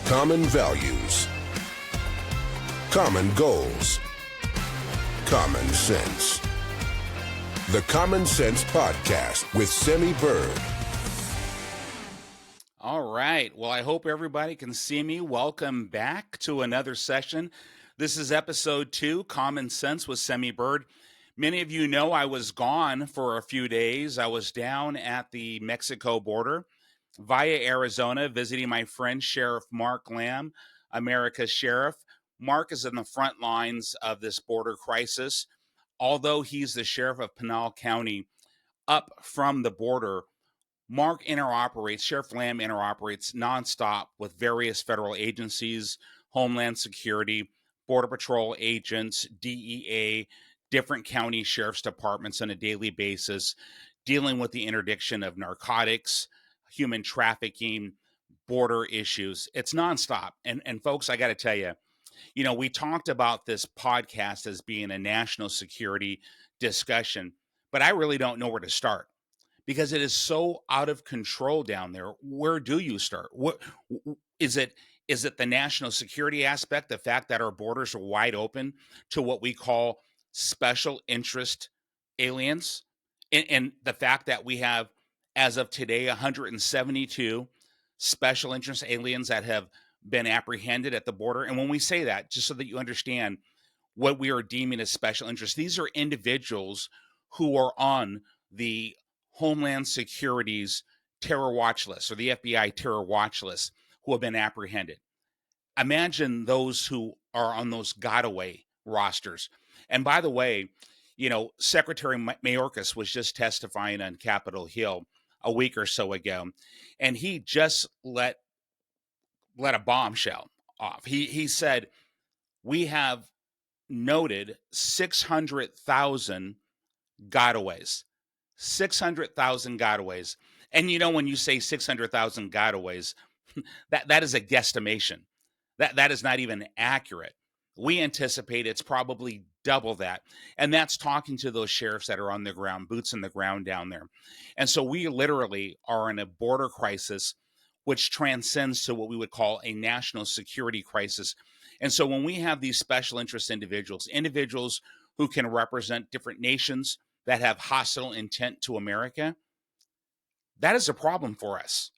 Common values. Common goals. Common sense. The Common Sense Podcast with Semi Bird. All right. Well, I hope everybody can see me. Welcome back to another session. This is episode 2, Common Sense with Semi Bird. Many of you know I was gone for a few days. I was down at the Mexico border via Arizona visiting my friend Sheriff Mark Lamb, America's sheriff. Mark is in the front lines of this border crisis. Although he's the sheriff of Pinal County up from the border, Sheriff Lamb interoperates nonstop with various federal agencies, Homeland Security, Border Patrol agents, DEA, different county sheriff's departments on a daily basis, dealing with the interdiction of narcotics, human trafficking, border issues. It's nonstop. And folks, I got to tell you, we talked about this podcast as being a national security discussion, but I really don't know where to start because it is so out of control down there. Where do you start? What is it? Is it the national security aspect, the fact that our borders are wide open to what we call special interest aliens, and the fact that we have, as of today, 172 special interest aliens that have been apprehended at the border? And when we say that, just so that you understand what we are deeming as special interest, these are individuals who are on the Homeland Security's terror watch list or the FBI terror watch list who have been apprehended. Imagine those who are on those got-away rosters. And by the way, Secretary Mayorkas was just testifying on Capitol Hill a week or so ago, and he just let a bombshell off. He said, we have noted 600,000 gotaways. 600,000 gotaways. And when you say 600,000 gotaways, that is a guesstimation. That is not even accurate. We anticipate it's probably double that. And that's talking to those sheriffs that are on the ground, boots on the ground down there. And so we literally are in a border crisis which transcends to what we would call a national security crisis. And so when we have these special interest individuals who can represent different nations that have hostile intent to America, that is a problem for us.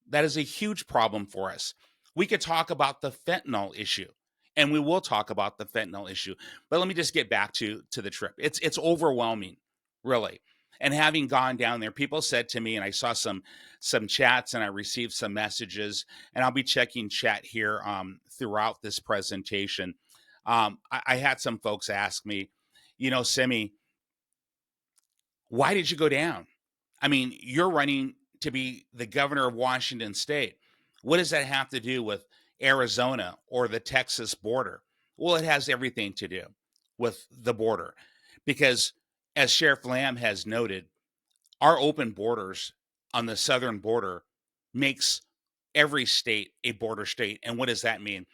That is a huge problem for us. We could talk about the fentanyl issue, and we will talk about the fentanyl issue. But let me just get back to the trip. It's overwhelming, really. And having gone down there, people said to me, and I saw some chats and I received some messages, and I'll be checking chat here throughout this presentation. I had some folks ask me, Semi, why did you go down? I mean, you're running to be the governor of Washington State. What does that have to do with Arizona or the Texas border? Well, it has everything to do with the border because, as Sheriff Lamb has noted, our open borders on the southern border makes every state a border state. And what does that mean?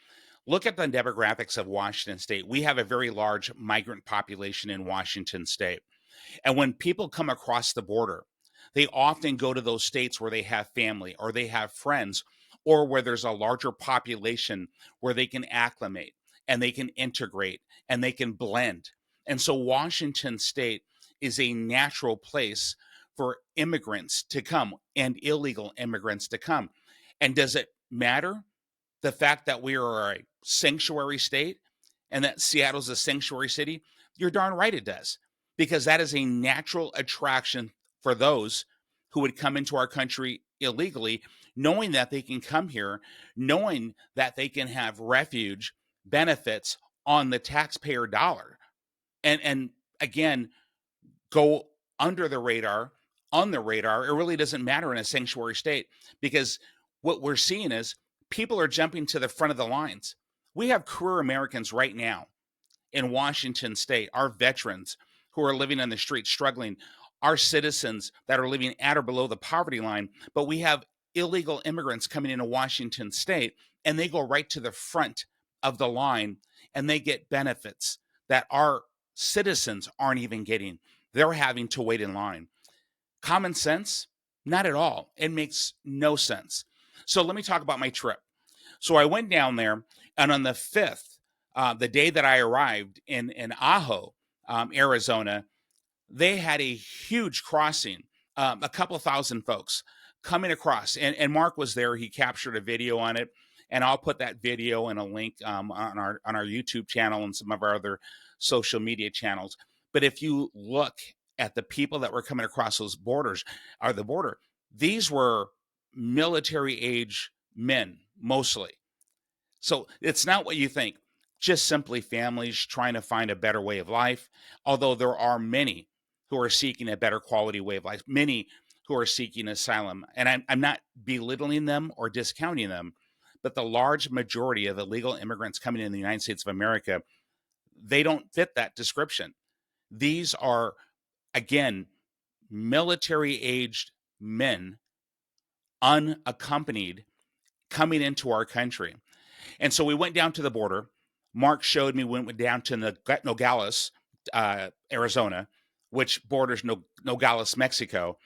Look at the demographics of Washington State. We have a very large migrant population in Washington State. And when people come across the border, they often go to those states where they have family or they have friends or where there's a larger population where they can acclimate and they can integrate and they can blend. And so Washington State is a natural place for immigrants to come and illegal immigrants to come. And does it matter the fact that we are a sanctuary state and that Seattle's a sanctuary city? You're darn right it does, because that is a natural attraction for those who would come into our country illegally, knowing that they can come here, knowing that they can have refuge benefits on the taxpayer dollar. And again, go under the radar, on the radar. It really doesn't matter in a sanctuary state, because what we're seeing is people are jumping to the front of the lines. We have career Americans right now in Washington State, our veterans who are living on the streets struggling, our citizens that are living at or below the poverty line, but we have illegal immigrants coming into Washington State, and they go right to the front of the line, and they get benefits that our citizens aren't even getting. They're having to wait in line. Common sense? Not at all. It makes no sense. So let me talk about my trip. So I went down there, and on the 5th, the day that I arrived in Ajo, Arizona, they had a huge crossing, a couple thousand folks coming across. And Mark was there. He captured a video on it. And I'll put that video and a link on our YouTube channel and some of our other social media channels. But if you look at the people that were coming across those borders, or the border, these were military age men mostly. So it's not what you think, just simply families trying to find a better way of life, although there are many who are seeking a better quality way of life, many who are seeking asylum. And I'm not belittling them or discounting them, but the large majority of illegal immigrants coming in the United States of America, they don't fit that description. These are, again, military aged men, unaccompanied, coming into our country. And so we went down to the border. Mark showed me when we went down to Nogales, Arizona, which borders Nogales, Mexico.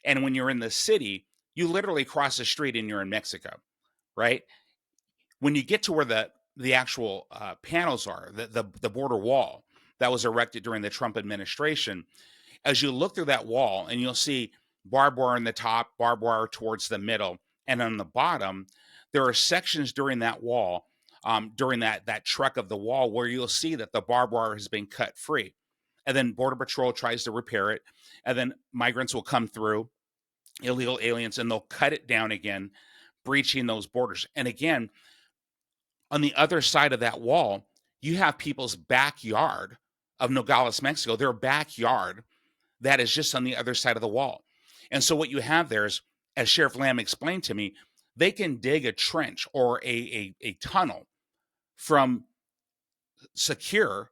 And when you're in the city, you literally cross the street and you're in Mexico, right? When you get to where the actual panels are, the border wall that was erected during the Trump administration, as you look through that wall and you'll see barbed wire in the top, barbed wire towards the middle, and on the bottom, there are sections during that wall, during that trek of the wall, where you'll see that the barbed wire has been cut free. And then Border Patrol tries to repair it. And then migrants will come through, illegal aliens, and they'll cut it down again, breaching those borders. And again, on the other side of that wall, you have people's backyard of Nogales, Mexico, their backyard that is just on the other side of the wall. And so what you have there is, as Sheriff Lamb explained to me, they can dig a trench or a tunnel from secure,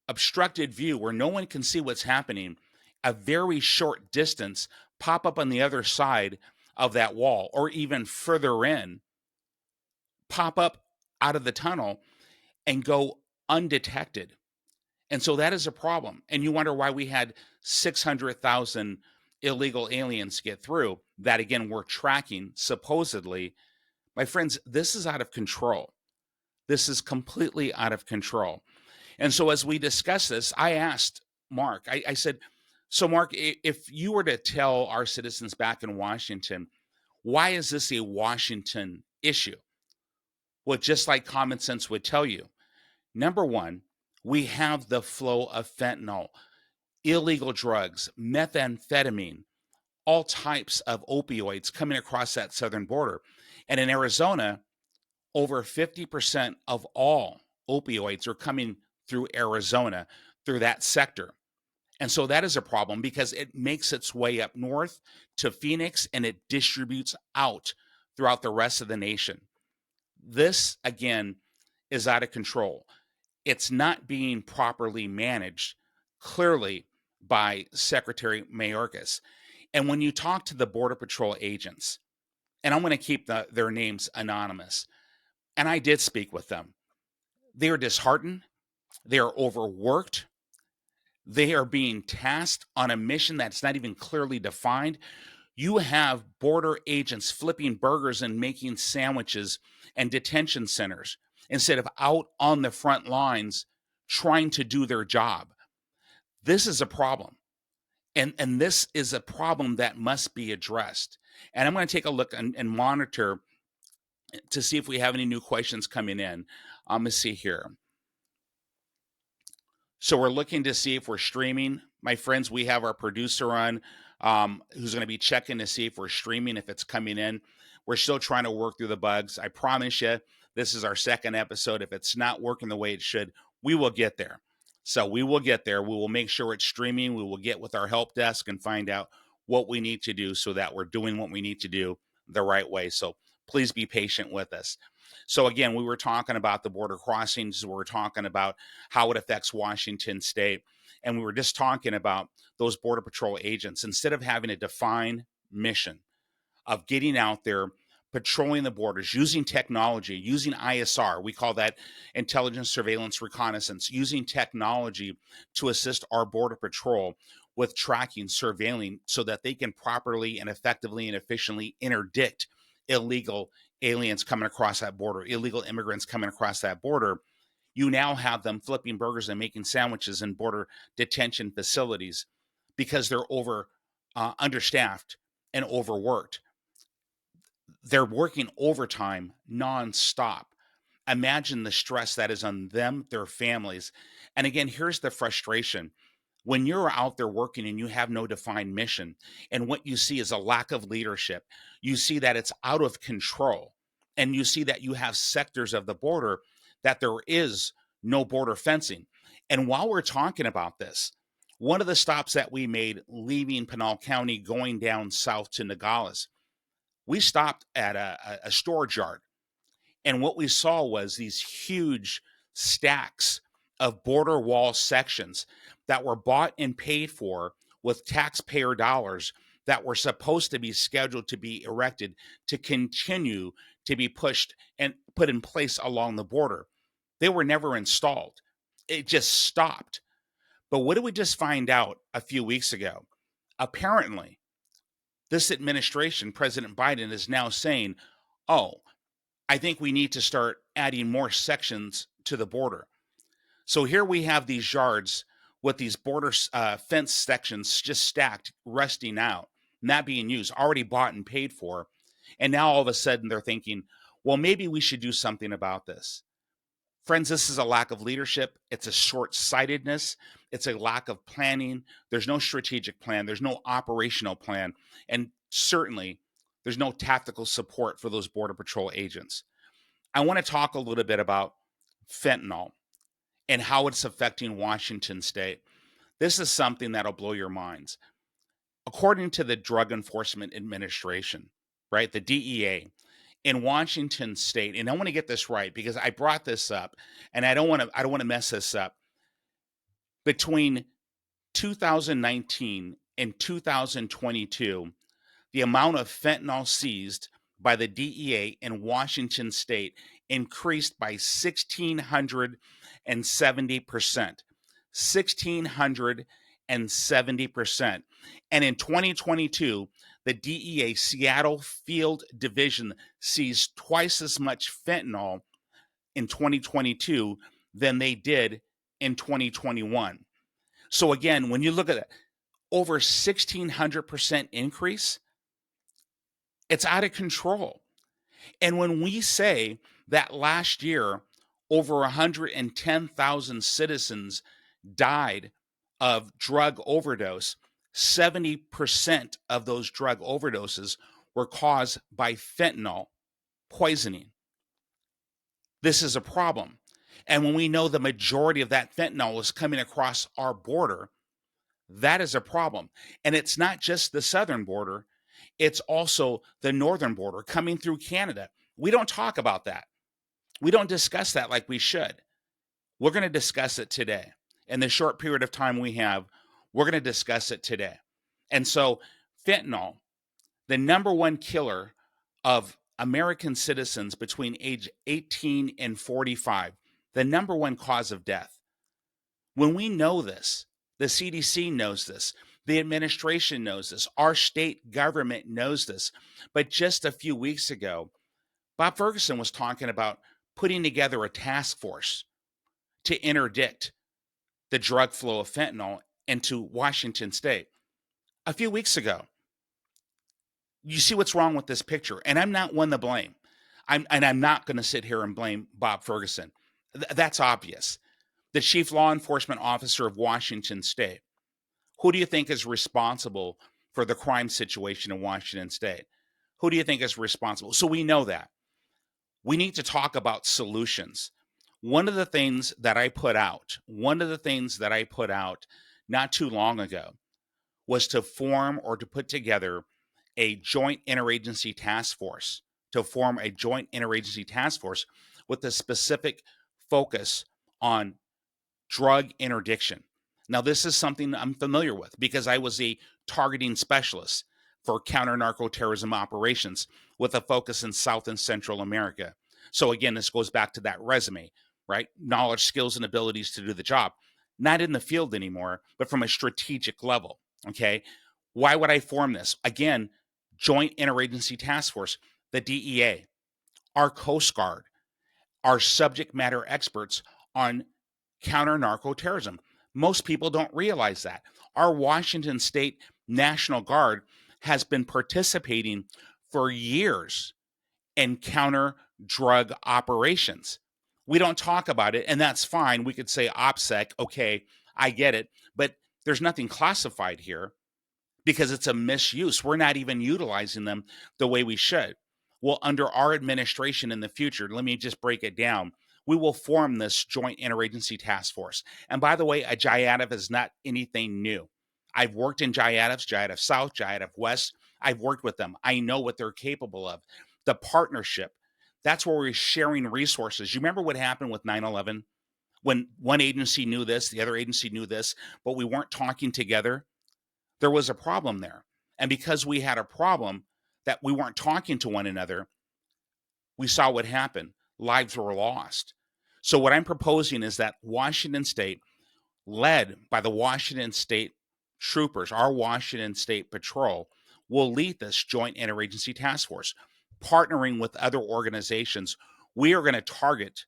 obstructed view where no one can see what's happening, a very short distance, pop up on the other side of that wall, or even further in, pop up out of the tunnel and go undetected. And so that is a problem. And you wonder why we had 600,000 illegal aliens get through that, again, we're tracking supposedly. My friends, this is out of control. This is completely out of control. And so as we discuss this, I asked Mark, I said, so Mark, if you were to tell our citizens back in Washington, why is this a Washington issue? Well, just like common sense would tell you, number one, we have the flow of fentanyl, illegal drugs, methamphetamine, all types of opioids coming across that southern border. And in Arizona, over 50% of all opioids are coming through Arizona, through that sector. And so that is a problem because it makes its way up north to Phoenix and it distributes out throughout the rest of the nation. This, again, is out of control. It's not being properly managed, clearly, by Secretary Mayorkas. And when you talk to the Border Patrol agents, and I'm going to keep their names anonymous, and I did speak with them, they are disheartened, they are overworked, they are being tasked on a mission that's not even clearly defined. You have border agents flipping burgers and making sandwiches and detention centers instead of out on the front lines trying to do their job. This is a problem. And this is a problem that must be addressed. And I'm going to take a look and monitor to see if we have any new questions coming in. Let's see here. So we're looking to see if we're streaming. My friends, we have our producer on who's going to be checking to see if we're streaming, if it's coming in. We're still trying to work through the bugs. I promise you, this is our second episode. If it's not working the way it should, we will get there. So we will get there. We will make sure it's streaming. We will get with our help desk and find out what we need to do so that we're doing what we need to do the right way. So please be patient with us. So again, we were talking about the border crossings. We were talking about how it affects Washington State. And we were just talking about those Border Patrol agents. Instead of having a defined mission of getting out there, patrolling the borders, using technology, using ISR, we call that intelligence, surveillance, reconnaissance, using technology to assist our Border Patrol with tracking, surveilling, so that they can properly and effectively and efficiently interdict illegal aliens coming across that border, illegal immigrants coming across that border, you now have them flipping burgers and making sandwiches in border detention facilities because they're understaffed and overworked. They're working overtime nonstop. Imagine the stress that is on them, their families. And again, here's the frustration. When you're out there working and you have no defined mission, and what you see is a lack of leadership, you see that it's out of control, and you see that you have sectors of the border that there is no border fencing. And while we're talking about this, one of the stops that we made leaving Pinal County going down south to Nogales, we stopped at a storage yard, and what we saw was these huge stacks of border wall sections that were bought and paid for with taxpayer dollars that were supposed to be scheduled to be erected to continue to be pushed and put in place along the border. They were never installed. It just stopped. But what did we just find out a few weeks ago? Apparently, this administration, President Biden, is now saying, oh, I think we need to start adding more sections to the border. So here we have these yards with these border fence sections just stacked, rusting out, not being used, already bought and paid for. And now all of a sudden they're thinking, well, maybe we should do something about this. Friends, this is a lack of leadership. It's a short-sightedness. It's a lack of planning. There's no strategic plan. There's no operational plan. And certainly, there's no tactical support for those Border Patrol agents. I want to talk a little bit about fentanyl and how it's affecting Washington State. This is something that'll blow your minds. According to the Drug Enforcement Administration, right, the DEA, in Washington State, and I want to get this right because I brought this up, and I don't want to mess this up. Between 2019 and 2022, the amount of fentanyl seized by the DEA in Washington State increased by 1,670%. 1,670%. And in 2022, the DEA Seattle Field Division seized twice as much fentanyl in 2022 than they did in 2021. So again, when you look at it, over 1,600% increase, it's out of control. And when we say that last year, over 110,000 citizens died of drug overdose, 70% of those drug overdoses were caused by fentanyl poisoning. This is a problem. And when we know the majority of that fentanyl is coming across our border, that is a problem. And it's not just the southern border, it's also the northern border coming through Canada. We don't talk about that. We don't discuss that like we should. We're going to discuss it today. In the short period of time we have, we're going to discuss it today. And so fentanyl, the number one killer of American citizens between age 18 and 45, the number one cause of death. When we know this, the CDC knows this, the administration knows this, our state government knows this. But just a few weeks ago, Bob Ferguson was talking about putting together a task force to interdict the drug flow of fentanyl into Washington State. A few weeks ago, you see what's wrong with this picture. And I'm not one to blame. I'm not going to sit here and blame Bob Ferguson. That's obvious. The chief law enforcement officer of Washington State. Who do you think is responsible for the crime situation in Washington State? Who do you think is responsible? So we know that. We need to talk about solutions. One of the things that I put out not too long ago was to form or to put together a joint interagency task force, with a specific focus on drug interdiction. Now, this is something I'm familiar with because I was a targeting specialist for counter-narco-terrorism operations with a focus in South and Central America. So again, this goes back to that resume, right? Knowledge, skills, and abilities to do the job. Not in the field anymore, but from a strategic level, okay? Why would I form this? Again, joint interagency task force. the DEA, our Coast Guard, are subject matter experts on counter narco terrorism. Most people don't realize that. Our Washington State National Guard has been participating for years in counter drug operations. We don't talk about it, and that's fine. We could say OPSEC, okay, I get it, but there's nothing classified here because it's a misuse. We're not even utilizing them the way we should. Well, under our administration in the future, let me just break it down. We will form this joint interagency task force. And by the way, a JIADF is not anything new. I've worked in JIADFs, JIADF South, JIADF West. I've worked with them. I know what they're capable of. The partnership, that's where we're sharing resources. You remember what happened with 9/11? When one agency knew this, the other agency knew this, but we weren't talking together? There was a problem there. And because we had a problem that we weren't talking to one another, we saw what happened. Lives were lost. So, what I'm proposing is that Washington State, led by the Washington State troopers, our Washington State Patrol, will lead this joint interagency task force, partnering with other organizations. We are going to target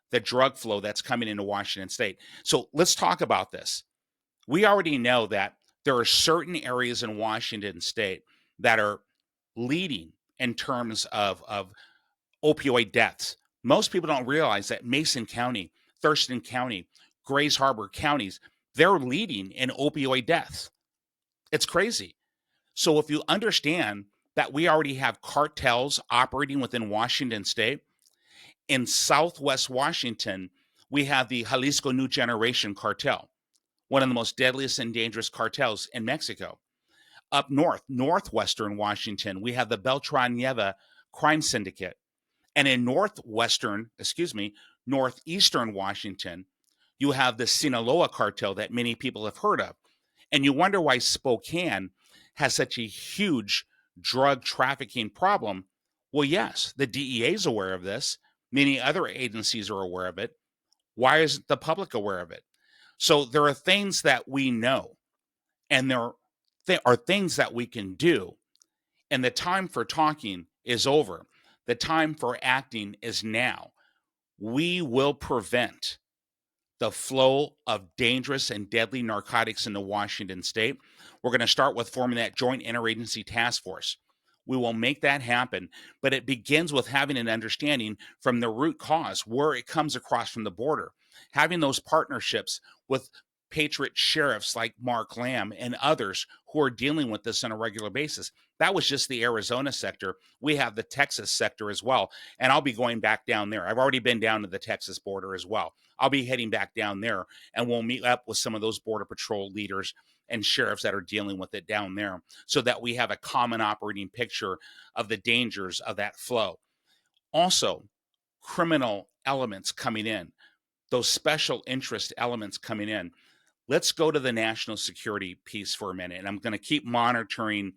the drug flow that's coming into Washington State. So, let's talk about this. We already know that there are certain areas in Washington State that are leading in terms of opioid deaths. Most people don't realize that Mason County, Thurston County, Grays Harbor counties, they're leading in opioid deaths. It's crazy. So if you understand that we already have cartels operating within Washington State, in Southwest Washington, we have the Jalisco New Generation Cartel, one of the most deadliest and dangerous cartels in Mexico. Up north, northwestern Washington, we have the Beltran Nieva crime syndicate. And in northeastern Washington, you have the Sinaloa cartel that many people have heard of. And you wonder why Spokane has such a huge drug trafficking problem. Well, yes, the DEA is aware of this. Many other agencies are aware of it. Why isn't the public aware of it? So there are things that we know, and there are things that we can do. And the time for talking is over. The time for acting is now. We will prevent the flow of dangerous and deadly narcotics into Washington State. We're going to start with forming that joint interagency task force. We will make that happen, but it begins with having an understanding from the root cause, where it comes across from the border, having those partnerships with patriot sheriffs like Mark Lamb and others who are dealing with this on a regular basis. That was just the Arizona sector. We have the Texas sector as well, and I'll be going back down there. I've already been down to the Texas border as well. I'll be heading back down there, and we'll meet up with some of those Border Patrol leaders and sheriffs that are dealing with it down there so that we have a common operating picture of the dangers of that flow. Also, criminal elements coming in, those special interest elements coming in. Let's go to the national security piece for a minute, and I'm going to keep monitoring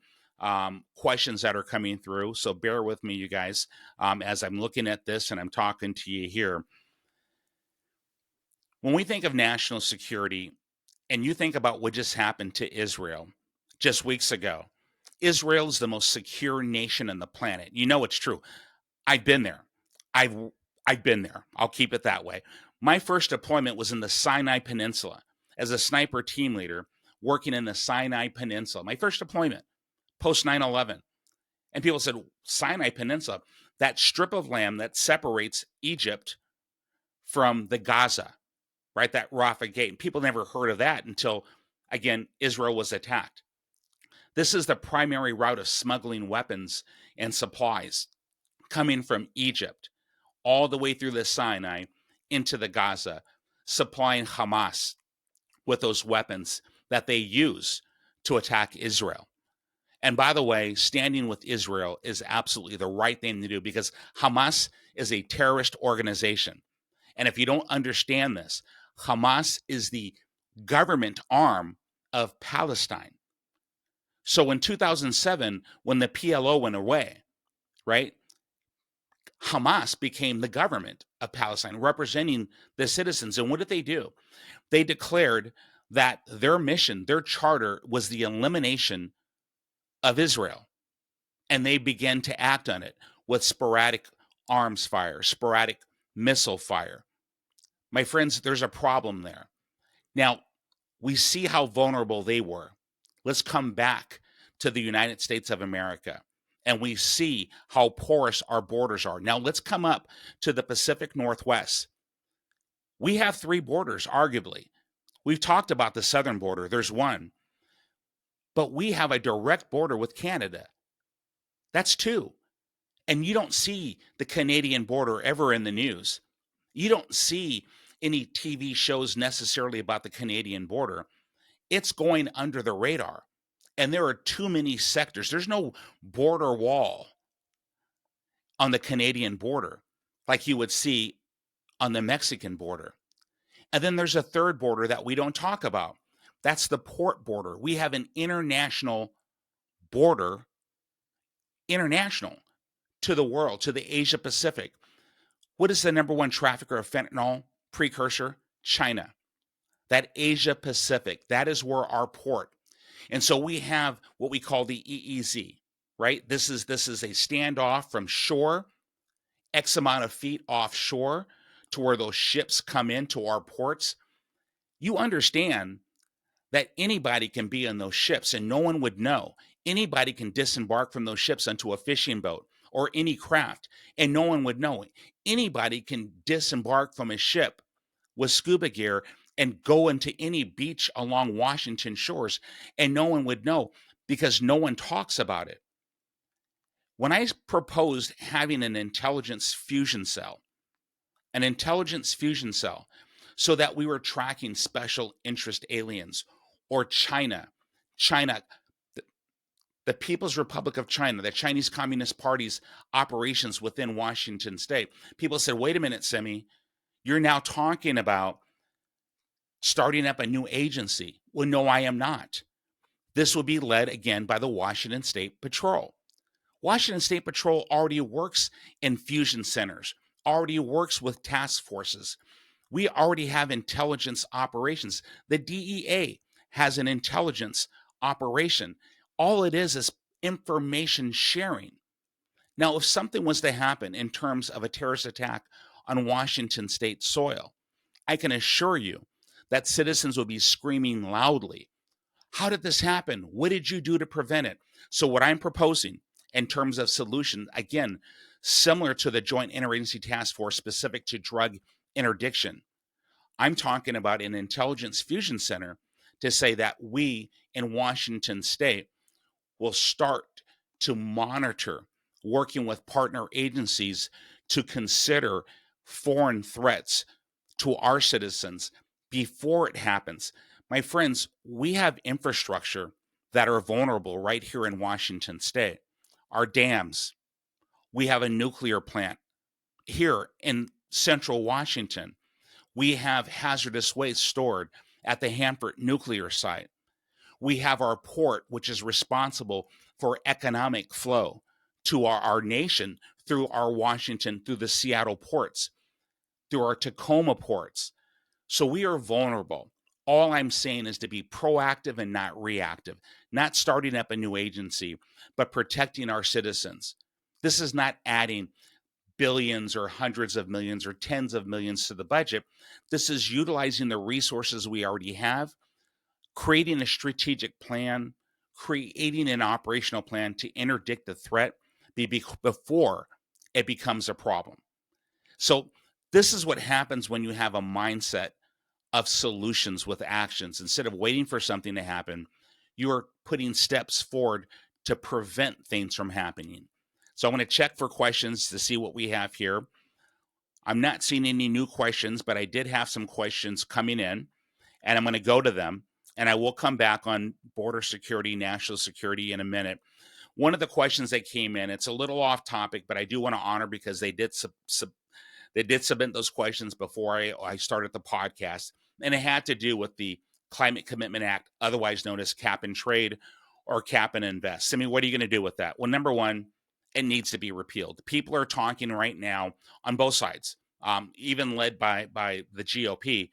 questions that are coming through, so bear with me, you guys, as I'm looking at this and I'm talking to you here. When we think of national security, and you think about what just happened to Israel just weeks ago, Israel is the most secure nation on the planet. You know it's true. I've been there. I've been there. I'll keep it that way. My first deployment was in the Sinai Peninsula as a sniper team leader working in the Sinai Peninsula. My first deployment post 9/11. And people said, Sinai Peninsula, that strip of land that separates Egypt from the Gaza, right? That Rafah Gate. And people never heard of that until, again, Israel was attacked. This is the primary route of smuggling weapons and supplies coming from Egypt all the way through the Sinai into the Gaza, supplying Hamas with those weapons that they use to attack Israel. And by the way, standing with Israel is absolutely the right thing to do because Hamas is a terrorist organization. And if you don't understand this, Hamas is the government arm of Palestine. So in 2007, when the PLO went away, right, Hamas became the government of Palestine, representing the citizens. And what did they do? They declared that their mission, their charter, was the elimination of Israel. And they began to act on it. with sporadic arms fire, sporadic missile fire. My friends, there's a problem there. Now, we see how vulnerable they were. Let's come back to the United States of America, and we see how porous our borders are. Now, let's come up to the Pacific Northwest. We have 3 borders, arguably. We've talked about the southern border, there's one, but we have a direct border with Canada. That's 2. And you don't see the Canadian border ever in the news. You don't see any TV shows necessarily about the Canadian border. It's going under the radar. And there are too many sectors. There's no border wall on the Canadian border like you would see on the Mexican border. And then there's a third border that we don't talk about. That's the port border. We have an international border, international, to the world, to the Asia Pacific. What is the number one trafficker of fentanyl precursor? China. That Asia Pacific, that is where our port. And so we have what we call the EEZ, right? This is a standoff from shore, X amount of feet offshore to where those ships come into our ports. You understand that anybody can be in those ships and no one would know. Anybody can disembark from those ships onto a fishing boat or any craft and no one would know. Anybody can disembark from a ship with scuba gear and go into any beach along Washington shores and no one would know because no one talks about it. When I proposed having an intelligence fusion cell, so that we were tracking special interest aliens or China, the People's Republic of China, the Chinese Communist Party's operations within Washington state. People said, wait a minute, Semi, you're now talking about starting up a new agency. Well, no, I am not. This will be led again by the Washington State Patrol. Washington State Patrol already works in fusion centers, already works with task forces. We already have intelligence operations. The DEA has an intelligence operation. All it is information sharing. Now, if something was to happen in terms of a terrorist attack on Washington state soil, I can assure you that citizens will be screaming loudly, how did this happen? What did you do to prevent it? So what I'm proposing in terms of solution, again, similar to the Joint Interagency Task Force specific to drug interdiction, I'm talking about an intelligence fusion center to say that we in Washington state will start to monitor, working with partner agencies to consider foreign threats to our citizens before it happens. My friends, we have infrastructure that are vulnerable right here in Washington state. Our dams, we have a nuclear plant here in central Washington. We have hazardous waste stored at the Hanford nuclear site. We have our port, which is responsible for economic flow to our nation through our Washington, through the Seattle ports, through our Tacoma ports. So we are vulnerable. All I'm saying is to be proactive and not reactive, not starting up a new agency, but protecting our citizens. This is not adding billions or hundreds of millions or tens of millions to the budget. This is utilizing the resources we already have, creating a strategic plan, creating an operational plan to interdict the threat before it becomes a problem. So this is what happens when you have a mindset of solutions with actions. Instead of waiting for something to happen, you are putting steps forward to prevent things from happening. So I'm going to check for questions to see what we have here. I'm not seeing any new questions, but I did have some questions coming in, and I'm going to go to them, and I will come back on border security, national security in a minute. One of the questions that came in, it's a little off topic, but I do want to honor because they did submit those questions before I started the podcast, and it had to do with the Climate Commitment Act, otherwise known as Cap and Trade or Cap and Invest. I mean, what are you going to do with that? Well, number one, it needs to be repealed. People are talking right now on both sides, even led by the GOP,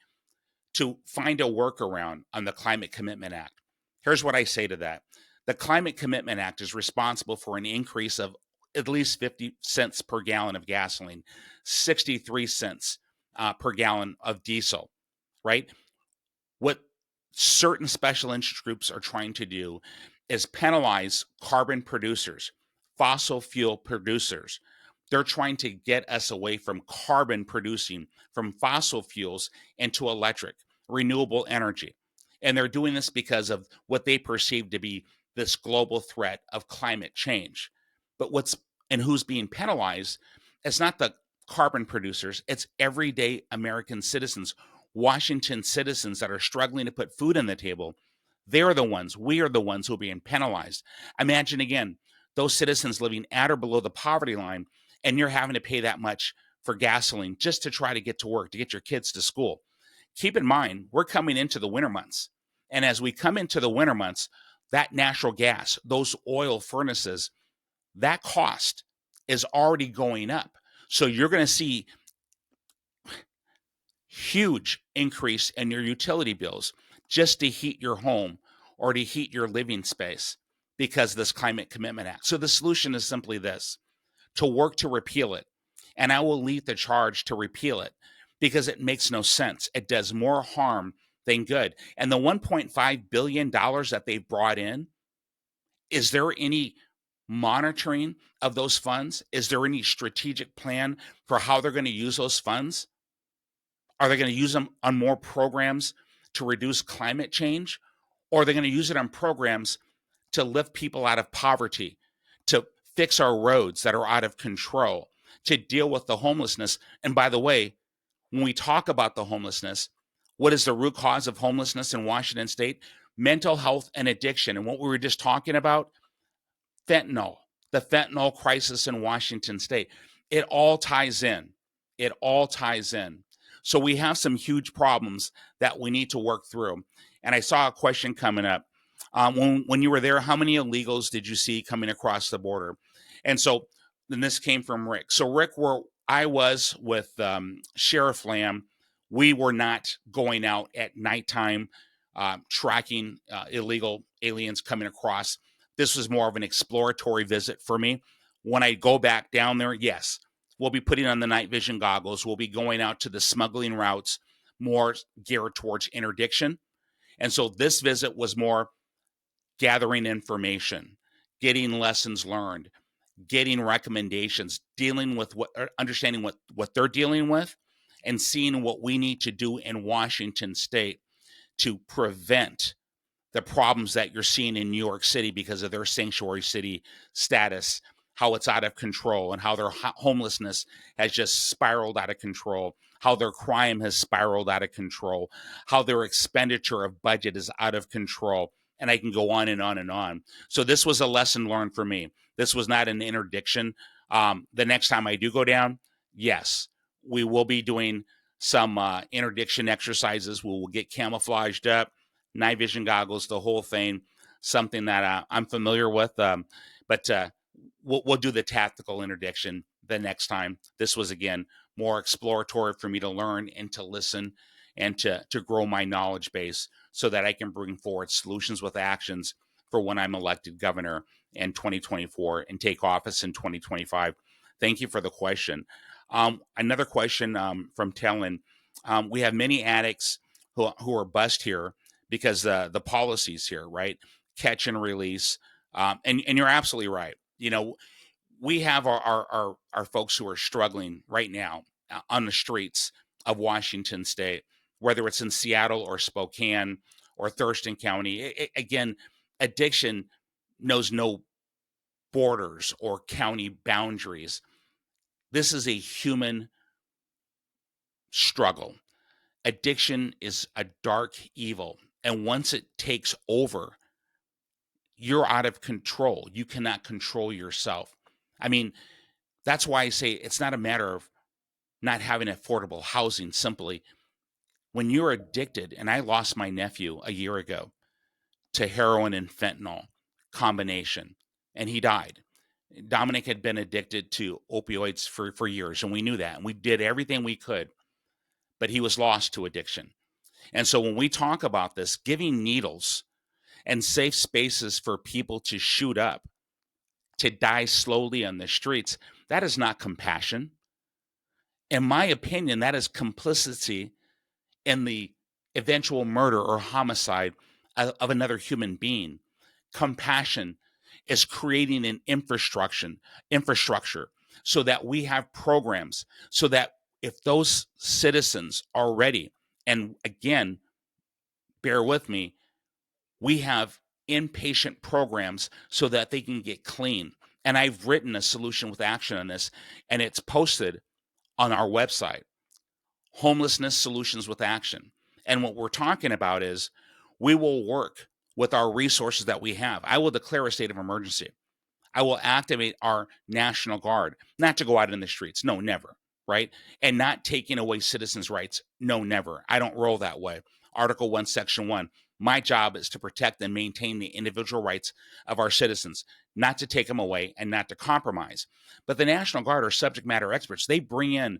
to find a workaround on the Climate Commitment Act. Here's what I say to that. The Climate Commitment Act is responsible for an increase of at least 50 cents per gallon of gasoline, 63 cents per gallon of diesel, right? What certain special interest groups are trying to do is penalize carbon producers, fossil fuel producers. They're trying to get us away from carbon producing, from fossil fuels into electric, renewable energy. And they're doing this because of what they perceive to be this global threat of climate change. But who's being penalized? It's not the carbon producers, it's everyday American citizens, Washington citizens that are struggling to put food on the table. We are the ones who are being penalized. Imagine again, those citizens living at or below the poverty line, and you're having to pay that much for gasoline just to try to get to work, to get your kids to school. Keep in mind, we're coming into the winter months. And as we come into the winter months, that natural gas, those oil furnaces, that cost is already going up. So you're going to see huge increase in your utility bills just to heat your home or to heat your living space because of this Climate Commitment Act. So the solution is simply this: to work to repeal it. And I will lead the charge to repeal it because it makes no sense. It does more harm than good. And the $1.5 billion that they've brought in, is there any monitoring of those funds? Is there any strategic plan for how they're going to use those funds? Are they going to use them on more programs to reduce climate change? Or are they going to use it on programs to lift people out of poverty, to fix our roads that are out of control, to deal with the homelessness? And by the way, when we talk about the homelessness, what is the root cause of homelessness in Washington state? Mental health and addiction. And what we were just talking about, fentanyl, the fentanyl crisis in Washington state. It all ties in. It all ties in. So we have some huge problems that we need to work through. And I saw a question coming up. When you were there, how many illegals did you see coming across the border? And so then this came from Rick. So Rick, where I was with Sheriff Lamb, we were not going out at nighttime tracking illegal aliens coming across. This was more of an exploratory visit for me. When I go back down there, yes, we'll be putting on the night vision goggles. We'll be going out to the smuggling routes, more geared towards interdiction. And so this visit was more gathering information, getting lessons learned, getting recommendations, dealing with understanding what they're dealing with, and seeing what we need to do in Washington state to prevent the problems that you're seeing in New York City because of their sanctuary city status, how it's out of control, and how their homelessness has just spiraled out of control, how their crime has spiraled out of control, how their expenditure of budget is out of control. And I can go on and on and on. So this was a lesson learned for me. This was not an interdiction. The next time I do go down, yes, we will be doing some interdiction exercises. We will get camouflaged up, night vision goggles, the whole thing, something that I'm familiar with. But we'll do the tactical interdiction the next time. This was, again, more exploratory for me to learn and to listen and to grow my knowledge base so that I can bring forward solutions with actions for when I'm elected governor in 2024 and take office in 2025. Thank you for the question. Another question from Tellen. We have many addicts who are bused here because the policies here, right? Catch and release. And you're absolutely right. You know, we have our folks who are struggling right now on the streets of Washington state, whether it's in Seattle or Spokane or Thurston County. Again, addiction knows no borders or county boundaries. This is a human struggle. Addiction is a dark evil. And once it takes over, you're out of control. You cannot control yourself. I mean, that's why I say it's not a matter of not having affordable housing. Simply, when you're addicted, and I lost my nephew a year ago to heroin and fentanyl combination, and he died. Dominic had been addicted to opioids for years, and we knew that, and we did everything we could, but he was lost to addiction. And so when we talk about this, giving needles and safe spaces for people to shoot up, to die slowly on the streets, that is not compassion. In my opinion, that is complicity in the eventual murder or homicide of another human being. Compassion is creating an infrastructure so that we have programs so that if those citizens are ready, and again, bear with me, we have inpatient programs so that they can get clean. And I've written a solution with action on this, and it's posted on our website, Homelessness Solutions with Action. And what we're talking about is we will work with our resources that we have. I will declare a state of emergency. I will activate our National Guard, not to go out in the streets. No, never. Right. And not taking away citizens' rights. No, never. I don't roll that way. Article 1, Section 1. My job is to protect and maintain the individual rights of our citizens, not to take them away and not to compromise. But the National Guard are subject matter experts. They bring in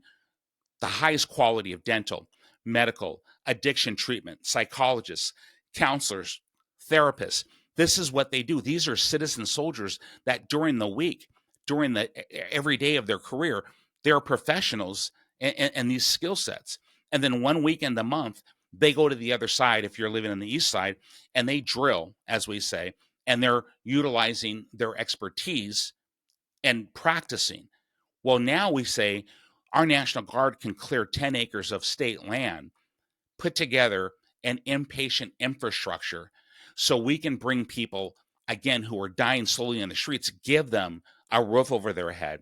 the highest quality of dental, medical, addiction treatment, psychologists, counselors, therapists. This is what they do. These are citizen soldiers that during the week, during the every day of their career, they're professionals and these skill sets. And then one weekend a month, they go to the other side, if you're living on the east side, and they drill, as we say, and they're utilizing their expertise and practicing. Well, now we say our National Guard can clear 10 acres of state land, put together an inpatient infrastructure so we can bring people, again, who are dying slowly in the streets, give them a roof over their head,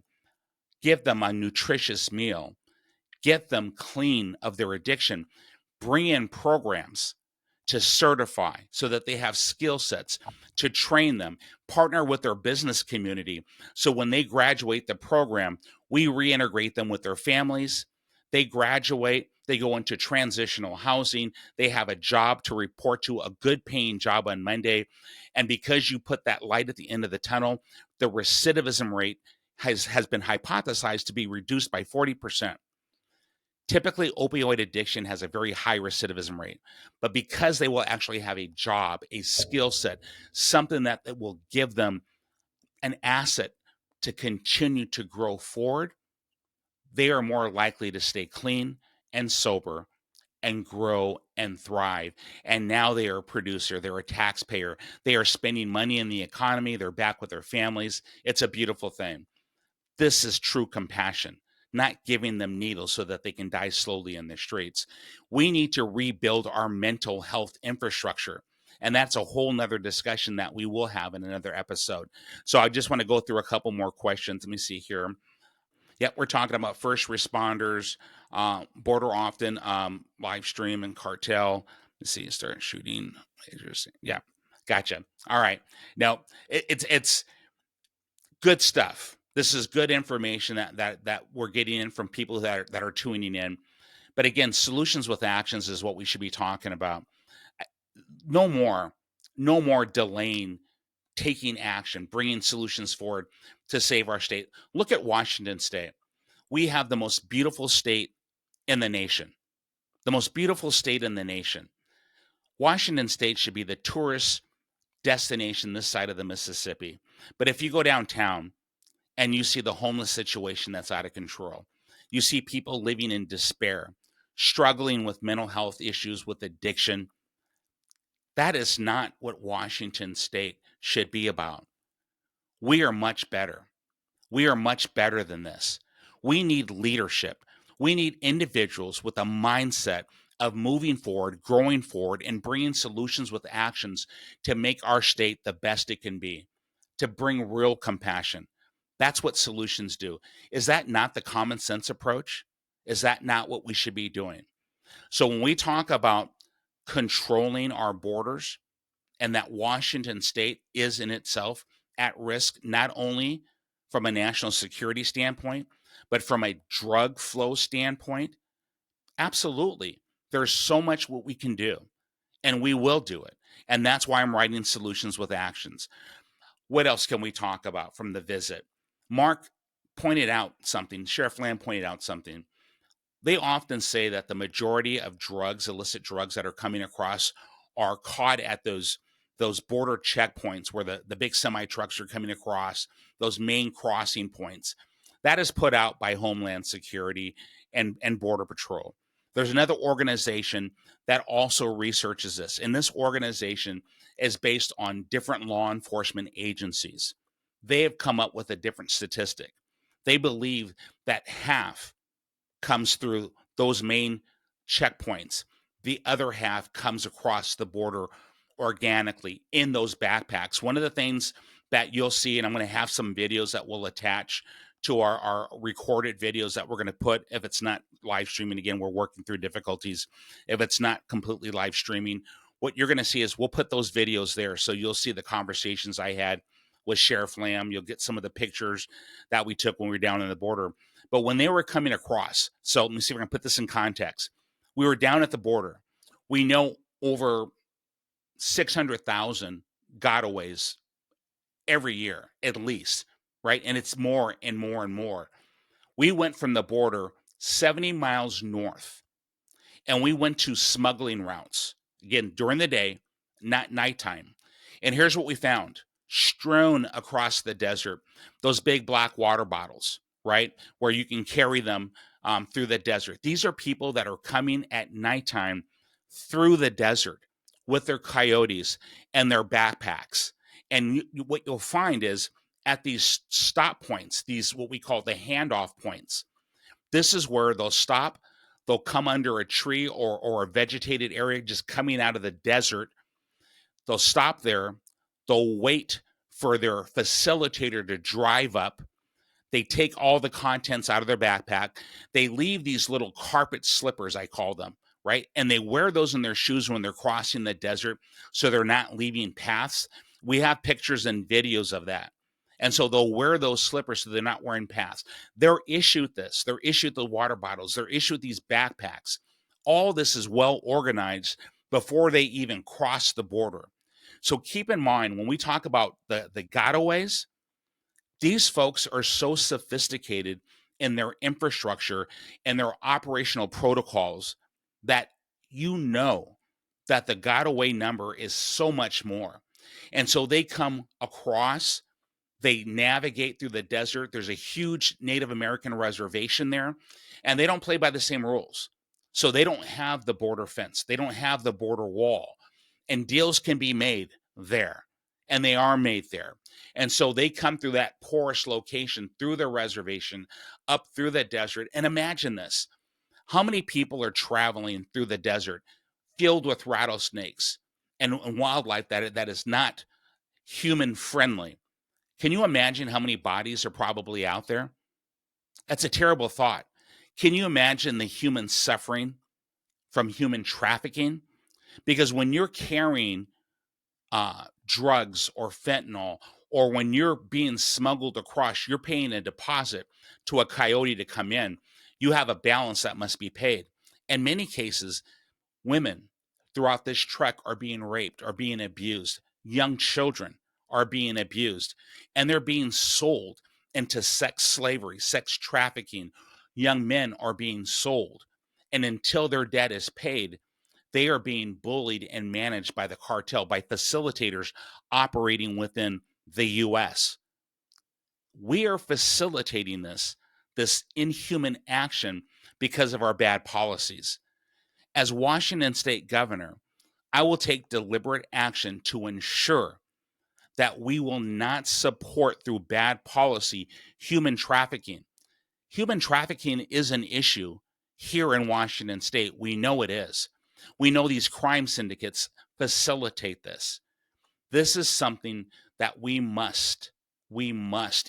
give them a nutritious meal, get them clean of their addiction, bring in programs to certify so that they have skill sets to train them, partner with their business community. So when they graduate the program, we reintegrate them with their families. They graduate, they go into transitional housing, they have a job to report to, a good paying job on Monday. And because you put that light at the end of the tunnel, the recidivism rate has been hypothesized to be reduced by 40%. Typically, opioid addiction has a very high recidivism rate, but because they will actually have a job, a skill set, something that will give them an asset to continue to grow forward, they are more likely to stay clean and sober and grow and thrive. And now they are a producer, they're a taxpayer, they are spending money in the economy, they're back with their families. It's a beautiful thing. This is true compassion, not giving them needles so that they can die slowly in the streets. We need to rebuild our mental health infrastructure. And that's a whole nother discussion that we will have in another episode. So I just want to go through a couple more questions. Let me see here. Yeah, we're talking about first responders, border often, live stream and Cartel. Let's see, start shooting. Yeah, gotcha. All right. Now it's good stuff. This is good information that we're getting in from people that are tuning in. But again, solutions with actions is what we should be talking about. No more delaying taking action, bringing solutions forward to save our state. Look at Washington State. We have the most beautiful state in the nation. The most beautiful state in the nation. Washington State should be the tourist destination this side of the Mississippi. But if you go downtown and you see the homeless situation that's out of control, you see people living in despair, struggling with mental health issues, with addiction. That is not what Washington State should be about. We are much better. We are much better than this. We need leadership. We need individuals with a mindset of moving forward, growing forward, and bringing solutions with actions to make our state the best it can be, to bring real compassion. That's what solutions do. Is that not the common sense approach? Is that not what we should be doing? So when we talk about controlling our borders, and that Washington State is in itself at risk, not only from a national security standpoint, but from a drug flow standpoint, absolutely. There's so much what we can do, and we will do it. And that's why I'm writing solutions with actions. What else can we talk about from the visit? Mark pointed out something, Sheriff Lamb pointed out something. They often say that the majority of drugs, illicit drugs that are coming across, are caught at those those border checkpoints where the big semi trucks are coming across, those main crossing points. That is put out by Homeland Security and Border Patrol. There's another organization that also researches this, and this organization is based on different law enforcement agencies. They have come up with a different statistic. They believe that half comes through those main checkpoints. The other half comes across the border organically in those backpacks. One of the things that you'll see, and I'm going to have some videos that we'll attach to our recorded videos that we're going to put, if it's not live streaming, again, we're working through difficulties. If it's not completely live streaming, what you're going to see is we'll put those videos there. So you'll see the conversations I had with Sheriff Lamb. You'll get some of the pictures that we took when we were down on the border. But when they were coming across, so let me see if I can put this in context. We were down at the border. We know over 600,000 gotaways every year, at least, right? And it's more and more and more. We went from the border 70 miles north, and we went to smuggling routes, again, during the day, not nighttime. And here's what we found. Strewn across the desert, those big black water bottles, right, where you can carry them through the desert. These are people that are coming at nighttime through the desert with their coyotes and their backpacks. And what you'll find is at these stop points, these what we call the handoff points, this is where they'll stop. They'll come under a tree or a vegetated area just coming out of the desert. They'll stop there. They'll wait for their facilitator to drive up. They take all the contents out of their backpack. They leave these little carpet slippers, I call them, right? And they wear those in their shoes when they're crossing the desert so they're not leaving paths. We have pictures and videos of that. And so they'll wear those slippers so they're not wearing paths. They're issued this. They're issued the water bottles. They're issued these backpacks. All this is well organized before they even cross the border. So keep in mind, when we talk about the gotaways, these folks are so sophisticated in their infrastructure and their operational protocols that you know that the gotaway number is so much more. And so they come across, they navigate through the desert. There's a huge Native American reservation there, and they don't play by the same rules. So they don't have the border fence. They don't have the border wall. And deals can be made there, and they are made there. And so they come through that porous location, through the reservation, up through the desert. And imagine this. How many people are traveling through the desert filled with rattlesnakes and wildlife that is not human friendly? Can you imagine how many bodies are probably out there? That's a terrible thought. Can you imagine the human suffering from human trafficking? Because when you're carrying drugs or fentanyl, or when you're being smuggled across, you're paying a deposit to a coyote to come in. You have a balance that must be paid. In many cases, women throughout this trek are being raped, are being abused. Young children are being abused, and they're being sold into sex slavery, sex trafficking. Young men are being sold, and until their debt is paid, they are being bullied and managed by the cartel, by facilitators operating within the U.S. We are facilitating this inhuman action because of our bad policies. As Washington State Governor, I will take deliberate action to ensure that we will not support through bad policy human trafficking. Human trafficking is an issue here in Washington State. We know it is. We know these crime syndicates facilitate this. This is something that we must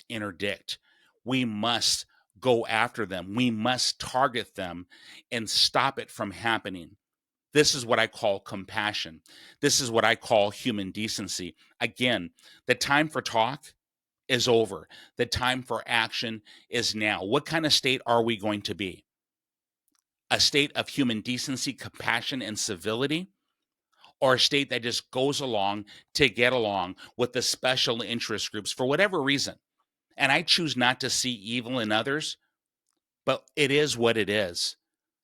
interdict. We must go after them. We must target them and stop it from happening. This is what I call compassion. This is what I call human decency. Again, the time for talk is over. The time for action is now. What kind of state are we going to be? A state of human decency, compassion, and civility? Or a state that just goes along to get along with the special interest groups for whatever reason? And I choose not to see evil in others, but it is what it is.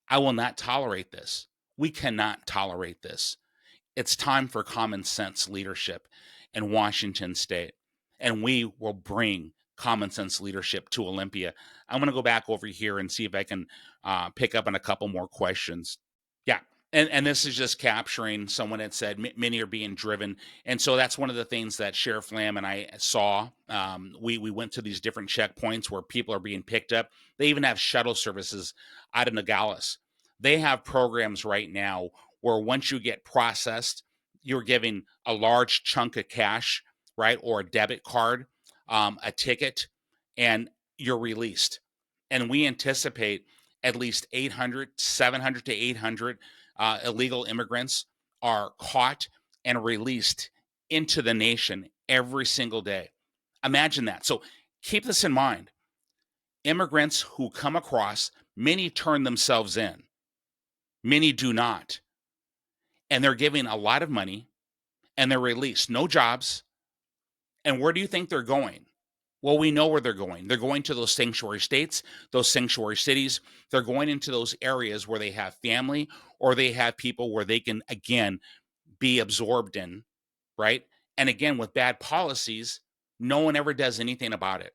I will not tolerate this. We cannot tolerate this. It's time for common sense leadership in Washington state. And we will bring common sense leadership to Olympia. I'm going to go back over here and see if I can pick up on a couple more questions. Yeah. And this is just capturing someone that said many are being driven. And so that's one of the things that Sheriff Lamb and I saw. We went to these different checkpoints where people are being picked up. They even have shuttle services out of Nogales. They have programs right now where once you get processed, you're giving a large chunk of cash, right? Or a debit card, a ticket, and you're released. And we anticipate at least 800, 700 to 800 illegal immigrants are caught and released into the nation every single day. Imagine that. So keep this in mind. Immigrants who come across, many turn themselves in, many do not. And they're giving a lot of money and they're released. No jobs. And where do you think they're going? Well, we know where they're going. They're going to those sanctuary states, those sanctuary cities. They're going into those areas where they have family or they have people where they can, again, be absorbed in, right? And again, with bad policies, no one ever does anything about it.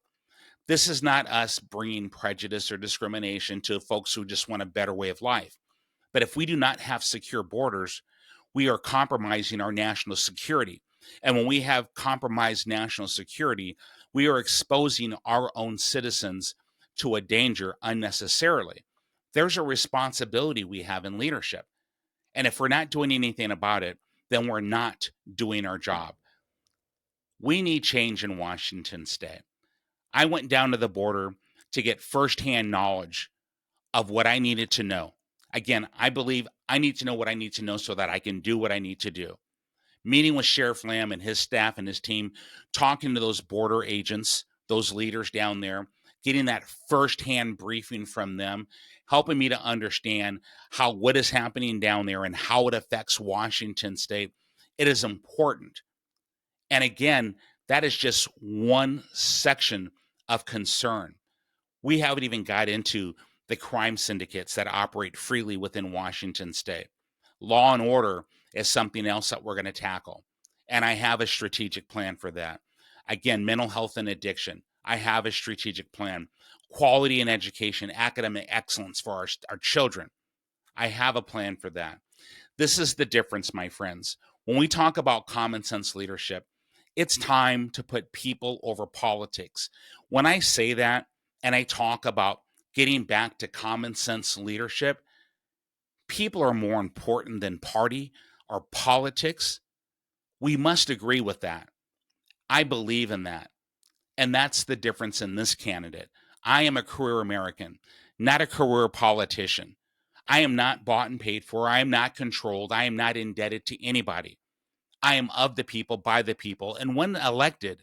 This is not us bringing prejudice or discrimination to folks who just want a better way of life. But if we do not have secure borders, we are compromising our national security. And when we have compromised national security, we are exposing our own citizens to a danger unnecessarily. There's a responsibility we have in leadership. And if we're not doing anything about it, then we're not doing our job. We need change in Washington state. I went down to the border to get firsthand knowledge of what I needed to know. Again, I believe I need to know what I need to know so that I can do what I need to do. Meeting with Sheriff Lamb and his staff and his team, talking to those border agents, those leaders down there, getting that firsthand briefing from them, helping me to understand what is happening down there and how it affects Washington state. It is important. And again, that is just one section of concern. We haven't even got into the crime syndicates that operate freely within Washington state. Law and order is something else that we're going to tackle. And I have a strategic plan for that. Again, mental health and addiction. I have a strategic plan. Quality in education, academic excellence for our children. I have a plan for that. This is the difference, my friends. When we talk about common sense leadership, it's time to put people over politics. When I say that and I talk about getting back to common sense leadership, people are more important than party or politics. We must agree with that. I believe in that. And that's the difference in this candidate. I am a career American, not a career politician. I am not bought and paid for. I am not controlled. I am not indebted to anybody. I am of the people, by the people. And when elected,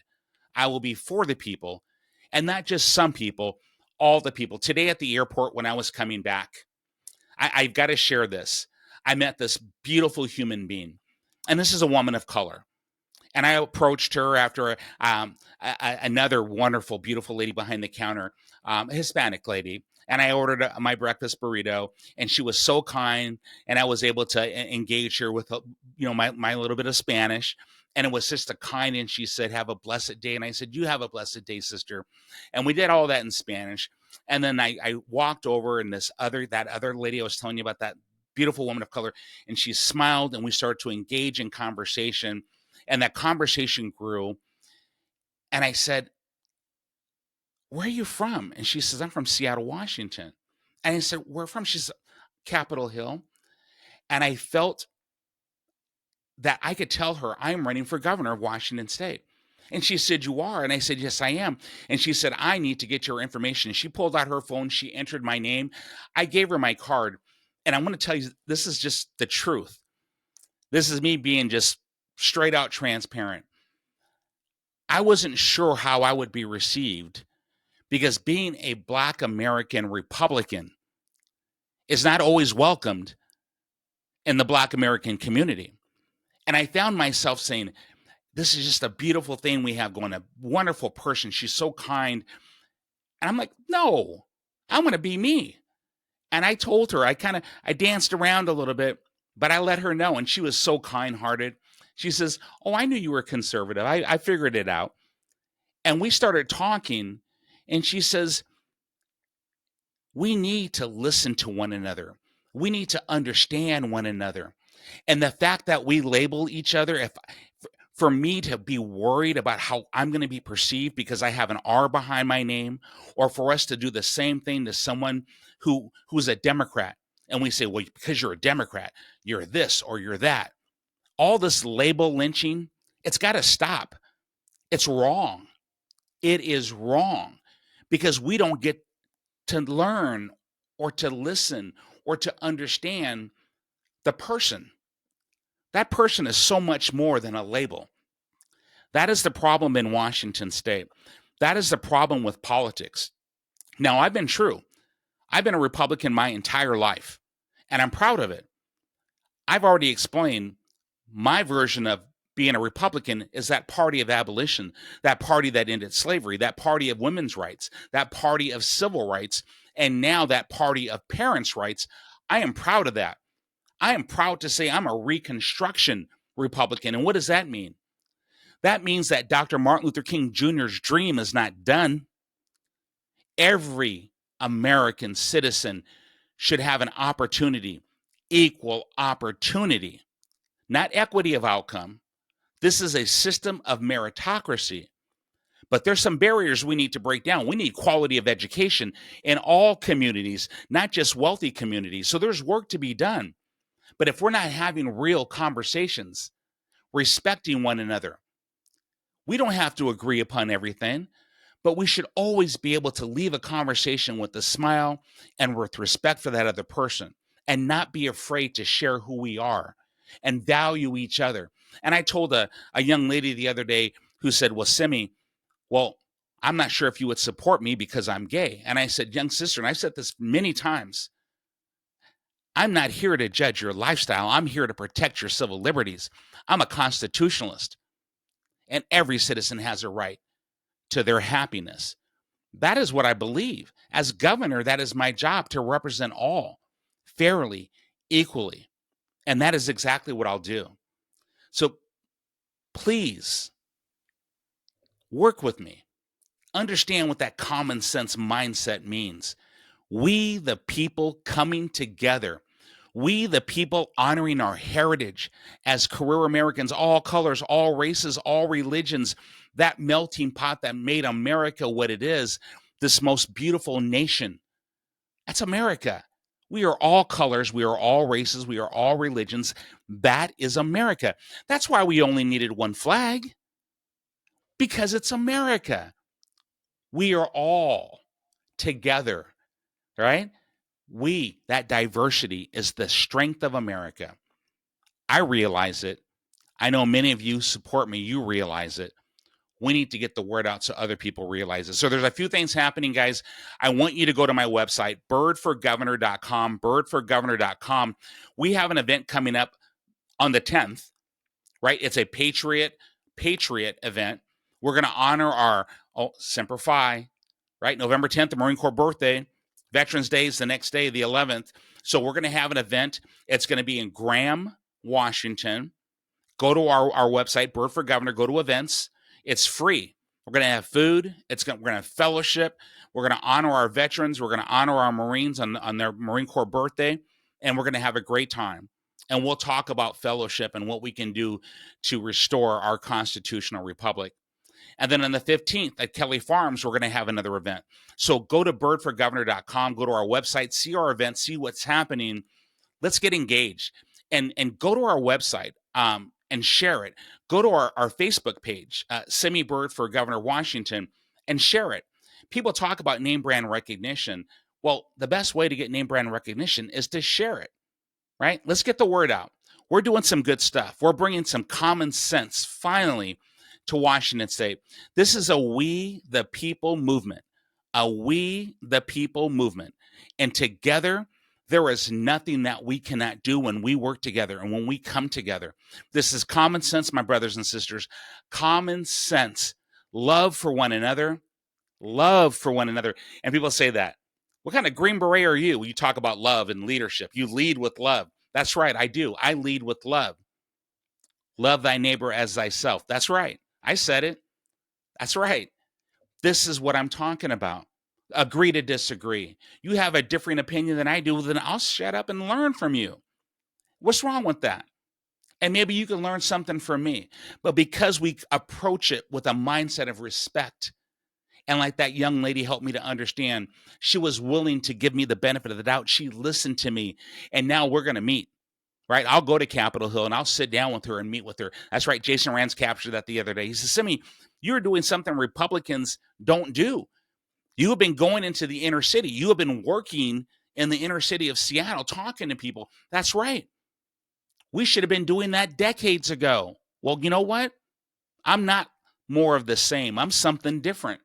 I will be for the people, and not just some people, all the people. Today at the airport, when I was coming back, I've got to share this. I met this beautiful human being, and this is a woman of color. And I approached her after another wonderful, beautiful lady behind the counter, a Hispanic lady. And I ordered my breakfast burrito, and she was so kind. And I was able to engage her with, my little bit of Spanish. And it was just a kind. And she said, "Have a blessed day." And I said, "You have a blessed day, sister." And we did all that in Spanish. And then I walked over, and that other lady I was telling you about, that beautiful woman of color, and she smiled, and we started to engage in conversation. And that conversation grew. And I said, "Where are you from?" And she says, "I'm from Seattle, Washington." And I said, "Where from?" She said, "Capitol Hill." And I felt that I could tell her I'm running for governor of Washington state. And she said, "You are?" And I said, "Yes, I am." And she said, "I need to get your information." And she pulled out her phone. She entered my name. I gave her my card. And I'm going to tell you, this is just the truth. This is me being just straight out transparent. I wasn't sure how I would be received, because being a Black American Republican is not always welcomed in the Black American community. And I found myself saying, "This is just a beautiful thing we have going, a wonderful person. She's so kind." And I'm like, "No, I'm going to be me." And I told her, I danced around a little bit. But I let her know, and she was so kind-hearted. She says, "Oh, I knew you were conservative. I figured it out." And we started talking, and she says, "We need to listen to one another. We need to understand one another." And the fact that we label each other, if for me to be worried about how I'm going to be perceived because I have an R behind my name, or for us to do the same thing to someone who's a Democrat, and we say, "Well, because you're a Democrat, you're this or you're that." All this label lynching, it's got to stop. It's wrong. It is wrong because we don't get to learn or to listen or to understand the person. That person is so much more than a label. That is the problem in Washington state. That is the problem with politics. Now, I've been true. I've been a Republican my entire life, and I'm proud of it. I've already explained my version of being a Republican is that party of abolition, that party that ended slavery, that party of women's rights, that party of civil rights, and now that party of parents' rights. I am proud of that. I am proud to say I'm a Reconstruction Republican. And what does that mean? That means that Dr. Martin Luther King Jr.'s dream is not done. Every American citizen should have an opportunity, equal opportunity, not equity of outcome. This is a system of meritocracy. But there's some barriers we need to break down. We need quality of education in all communities, not just wealthy communities. So there's work to be done. But if we're not having real conversations, respecting one another, we don't have to agree upon everything, but we should always be able to leave a conversation with a smile and with respect for that other person, and not be afraid to share who we are and value each other. And I told a young lady the other day who said, "Well, Simi, well, I'm not sure if you would support me because I'm gay." And I said, "Young sister," and I've said this many times, "I'm not here to judge your lifestyle. I'm here to protect your civil liberties. I'm a constitutionalist, and every citizen has a right to their happiness." That is what I believe. As governor, that is my job, to represent all fairly, equally. And that is exactly what I'll do. So please work with me. Understand what that common sense mindset means. We, the people, coming together. We, the people, honoring our heritage as career Americans, all colors, all races, all religions, that melting pot that made America what it is, this most beautiful nation. That's America. We are all colors. We are all races. We are all religions. That is America. That's why we only needed one flag, because it's America. We are all together, right? That diversity is the strength of America. I realize it. I know many of you support me. You realize it. We need to get the word out so other people realize it. So there's a few things happening, guys. I want you to go to my website, birdforgovernor.com, birdforgovernor.com. We have an event coming up on the 10th, right? It's a patriot event. We're going to honor our Semper Fi, right? November 10th, the Marine Corps birthday. Veterans Day is the next day, the 11th. So we're going to have an event. It's going to be in Graham, Washington. Go to our website, Bird for Governor. Go to events. It's free. We're going to have food. We're going to have fellowship. We're going to honor our veterans. We're going to honor our Marines on their Marine Corps birthday. And we're going to have a great time. And we'll talk about fellowship and what we can do to restore our constitutional republic. And then on the 15th at Kelly Farms, we're going to have another event. So go to birdforgovernor.com, go to our website, see our event, see what's happening. Let's get engaged. And go to our website and share it. Go to our Facebook page, Semi Bird for Governor Washington, and share it. People talk about name brand recognition. Well, the best way to get name brand recognition is to share it, right? Let's get the word out. We're doing some good stuff. We're bringing some common sense, finally, to Washington State. This is a we the people movement, a we the people movement. And together, there is nothing that we cannot do when we work together and when we come together. This is common sense, my brothers and sisters. Common sense. Love for one another. Love for one another. And people say that. What kind of Green Beret are you when you talk about love and leadership? You lead with love. That's right, I do. I lead with love. Love thy neighbor as thyself. That's right. I said it. That's right. This is what I'm talking about. Agree to disagree. You have a different opinion than I do, then I'll shut up and learn from you. What's wrong with that? And maybe you can learn something from me. But because we approach it with a mindset of respect, and like that young lady helped me to understand, she was willing to give me the benefit of the doubt. She listened to me, and now we're going to meet. Right? I'll go to Capitol Hill and I'll sit down with her and meet with her. That's right. Jason Rand's captured that the other day. He says, Simi, you're doing something Republicans don't do. You have been going into the inner city. You have been working in the inner city of Seattle, talking to people. That's right. We should have been doing that decades ago. Well, you know what? I'm not more of the same. I'm something different.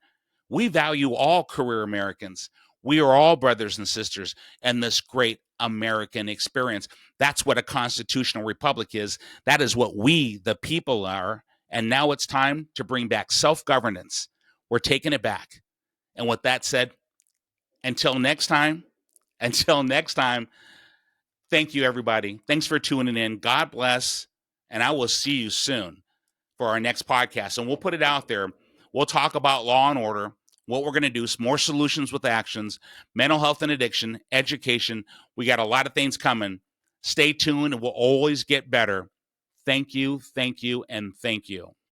We value all career Americans. We are all brothers and sisters in this great American experience. That's what a constitutional republic is. That is what we, the people, are. And now it's time to bring back self-governance. We're taking it back. And with that said, until next time, thank you, everybody. Thanks for tuning in. God bless. And I will see you soon for our next podcast. And we'll put it out there. We'll talk about law and order, what we're going to do, some more solutions with actions, mental health and addiction, education. We got a lot of things coming. Stay tuned and we'll always get better. Thank you, and thank you.